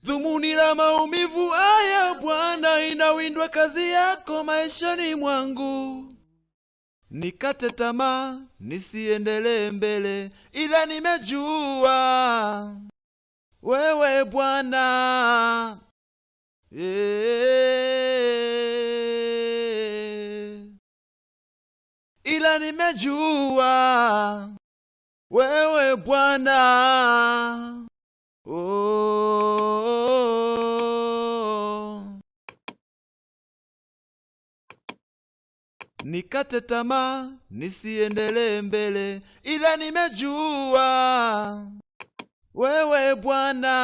Dhumuni la maumivu haya Bwana, inawindwa kazi yako maishani mwangu. Nikate tamaa, nisiendelee mbele, ila nimejua wewe Bwana. Ila nimejua wewe Bwana. Nikate tamaa, nisiendelee mbele, ila nimejua wewe Bwana.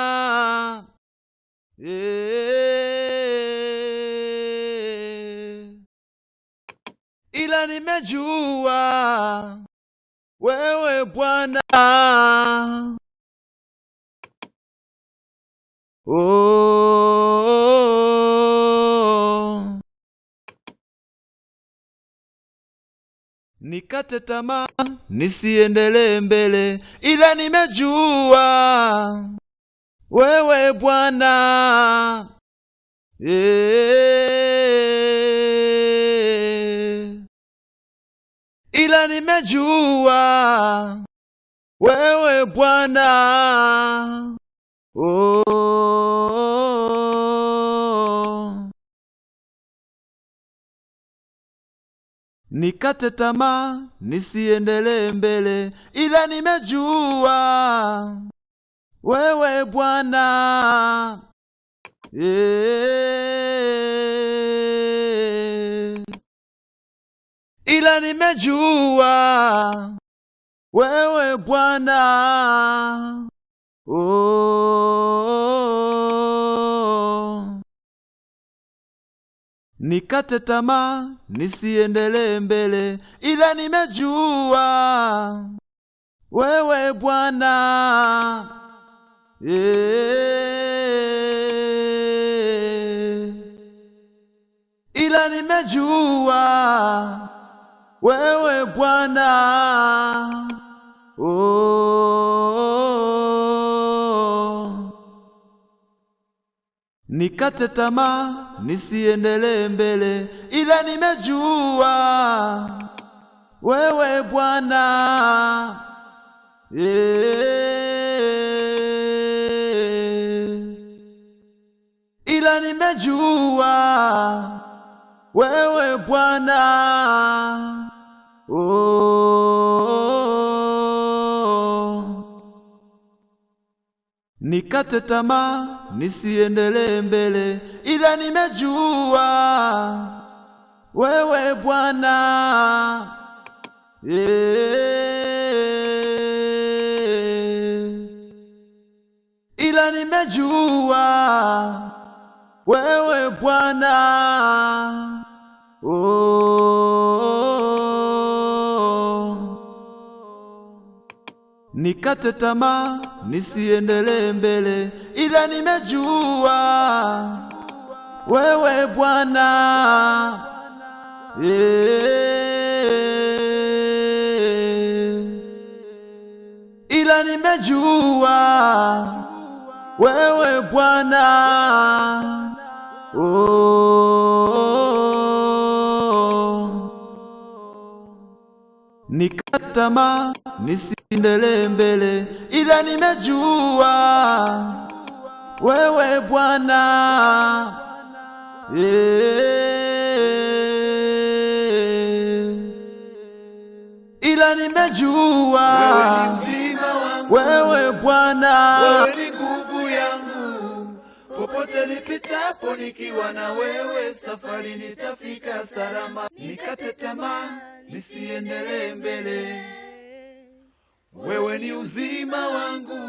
Ila nimejua wewe Bwana. Nikate tamaa, nisiendelee mbele, ila nimejua wewe Bwana. Ila nimejua wewe Bwana. Nikate tamaa, nisiendelee mbele, ila nimejua wewe Bwana. Ila nimejua wewe Bwana. Nikate tamaa, nisiendelee mbele, ila nimejua wewe Bwana. Ila nimejua wewe Bwana. Nikate tamaa, nisiendelee mbele, ila nimejua wewe Bwana. Ila nimejua wewe Bwana. Nikate tamaa, nisiendelee mbele, ila nimejua wewe Bwana. Ila nimejua wewe Bwana. Nikate tamaa, nisiendelee mbele, ila nimejua wewe Bwana. Ila nimejua wewe Bwana. Nikate tamaa, nisiendelee mbele, ila nimejua wewe Bwana. Ila nimejua wewe Bwana. Wewe ni nguvu yangu, popote nipitapo nikiwa na wewe, safari nitafika salama. Nikate tamaa, nisiendelee mbele, wewe ni uzima wangu,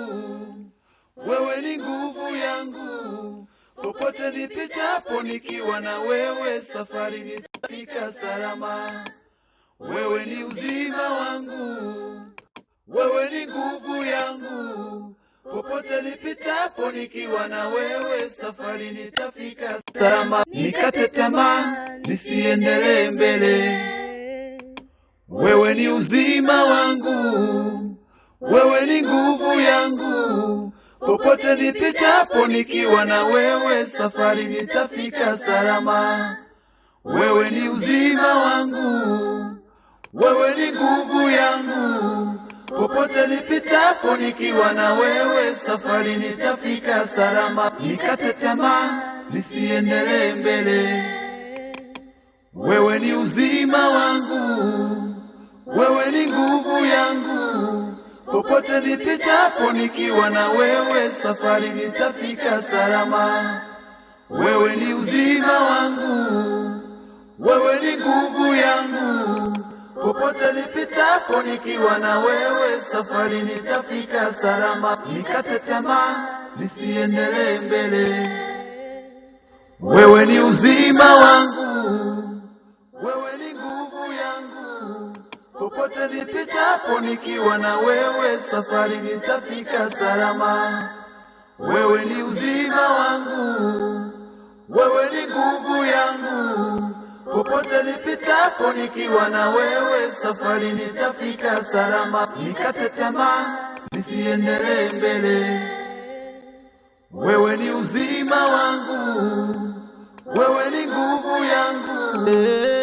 wewe ni nguvu yangu, popote nipitapo nikiwa na wewe, safari nitafika salama. Wewe ni uzima wangu, wewe ni nguvu yangu, popote nipitapo nikiwa na wewe, safari nitafika salama. Nikate tamaa, nisiendelee mbele, wewe ni uzima wangu, wewe ni nguvu yangu, popote nipitapo nikiwa na wewe, safari nitafika salama. Wewe ni uzima wangu, wewe ni nguvu yangu, popote nipitapo nikiwa na wewe, safari nitafika salama. Nikate tamaa nisiendelee mbele, wewe ni uzima wangu, wewe ni nguvu yangu, popote nipitapo nikiwa na wewe, safari nitafika salama. Wewe ni uzima wangu, wewe ni nguvu yangu, popote nipitapo nikiwa na wewe, safari nitafika salama. Nikate tamaa nisiendelee mbele, wewe ni uzima wangu, wewe ni nguvu yangu, popote nipitapo nikiwa na wewe, safari nitafika salama. Wewe ni uzima wangu, wewe ni nguvu yangu, popote nipitapo nikiwa na wewe, safari nitafika salama. Nikate tamaa nisiendelee mbele, wewe ni uzima wangu, wewe ni nguvu yangu,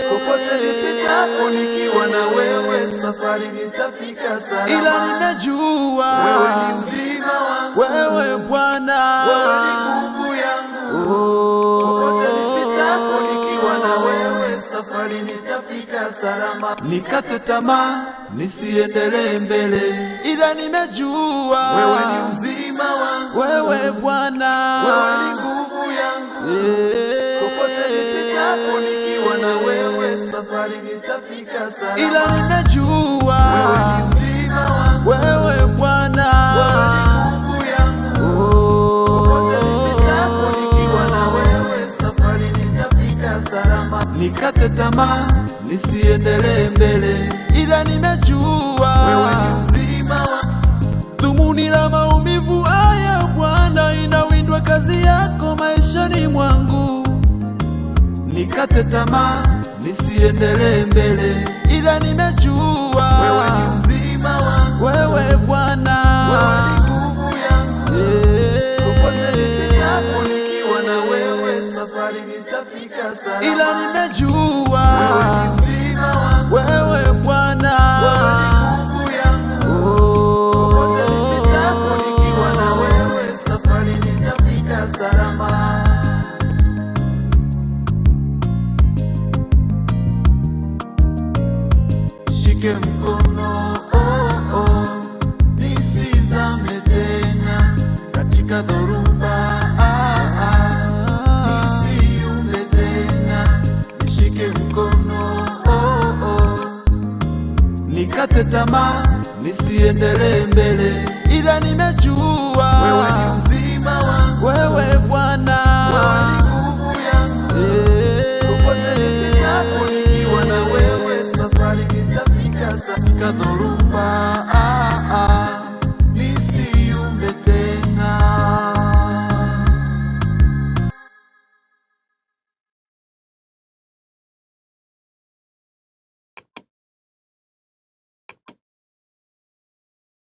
popote nipitapo nikiwa na wewe, safari nitafika salama. Ila nimejua wewe ni uzima wangu, wewe Bwana, wewe ni nguvu yangu, popote nipitapo nikiwa na wewe, safari nitafika salama. nikate tamaa nisiendelee mbele, ila nimejua wewe ni uzima wangu, wewe Bwana, wewe ni nguvu yangu, popote nipitapo nikiwa na wewe, safari nitafika salama. ila nimejua wewe ni uzima wangu, wewe Bwana, wewe ni nguvu yangu, popote nipitapo nikiwa na wewe, safari nitafika salama. nikate tamaa nisiendelee mbele, ila nimejua wewe ni uzima wangu, dhumuni la maumivu haya Bwana, inawindwa kazi yako maishani mwangu. Nikate tamaa nisiendelee mbele, ila nimejua wewe ni uzima wangu, wewe Bwana, wewe ni nguvu yangu, popote nipitapo nikiwa na wewe, safari nitafika salama. ila nimejua wewe ni uzima wangu, wewe Bwana, wewe ni nguvu yangu, popote nipitapo nikiwa na wewe, safari nitafika salama. Shike mkono nisizame tena katika dhoruba, nisiyumbe tena. Nishike mkono nikate tamaa nisiendelee mbele, ila nimejua wewe ni uzima wangu, wewe Bwana.